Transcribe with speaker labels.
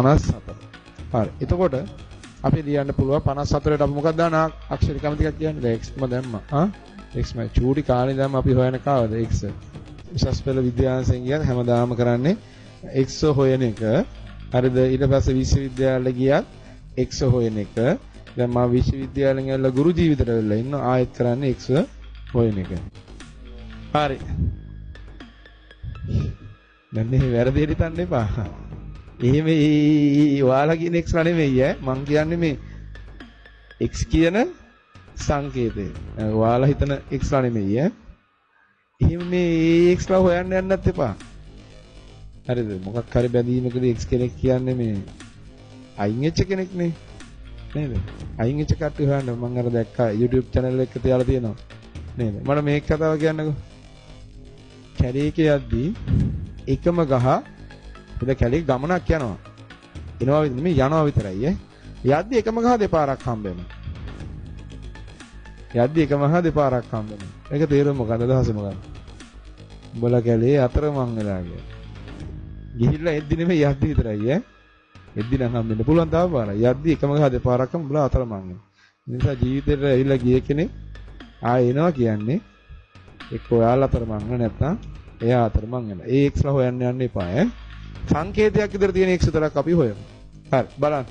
Speaker 1: 54. හරි. එතකොට අපි ලියන්න පුළුවන් 54ට අපි මොකක්ද දාන අක්ෂර කැමති එකක් කියන්නේ? දැන් x ම දැම්මා. x ම චූටි කාලේ දැම්ම අපි හොයන කාවද x. උසස් පෙළ විද්‍යාංශයෙන් ගියත් හැමදාම කරන්නේ x හොයන එක. හරිද? ඊට පස්සේ විශ්වවිද්‍යාලෙට ගියත් x හොයන එක. දැන් මම විශ්වවිද්‍යාලෙන් ඇවිල්ලා ගුරු ජීවිතයට වෙලා ඉන්නවා. ආයෙත් කරන්නේ x හොයන එක. හරි. දැන් මේ වැරදි හිතන්න එපා. එහෙම ඔයාලා කියන x නෙමෙයි ඈ. මං කියන්නේ මේ x කියන සංකේතය. ඔයාලා හිතන x නෙමෙයි ඈ. එහෙම මේ x ලා හොයන්න යන්නත් එපා. හරිද? මොකක් හරි බැඳීමකදී x කෙනෙක් කියන්නේ මේ අයින් වෙච්ච කෙනෙක් නේ. නේද? අයින් වෙච්ච කට්ටිය හොයන්න මම අර දැක්කා YouTube channel එක තියාලා තියෙනවා. නේද? මට මේක කතාව කියන්නකෝ. කැලේක යද්දී එකම ගහ ඉතින් කැලේ ගමනක් යනවා. එනවා නෙමෙයි යනවා විතරයි ඈ. යද්දී එකම ගහ දෙපාරක් හම්බ වෙනවා. යද්දී එකම ගහ දෙපාරක් හම්බ වෙනවා. ඒක තේරුම මොකද්ද? අදහස මොකද්ද? උඹලා කැලේ අතරමං වෙලා ගියා. ගිහිල්ලා එද්දි නෙමෙයි යද්දී විතරයි ඈ. එද්දි නම් හම්බෙන්න පුළුවන් තව පාරක්. යද්දී එකම ගහ දෙපාරක් උඹලා අතරමං වෙනවා. ඒ නිසා ජීවිතේට ඇවිල්ලා ගිය කෙනෙක් ආයෙ එනවා කියන්නේ එක්ක ඔයාලා අතරමං වෙන නැත්නම් එයා අතරමං වෙනවා. ඒ එක්ස්ලා හොයන්න යන්න එපා ඈ. සංකේතයක් විතර තියෙන x විතරක් අපි හොයමු. හරි බලන්න.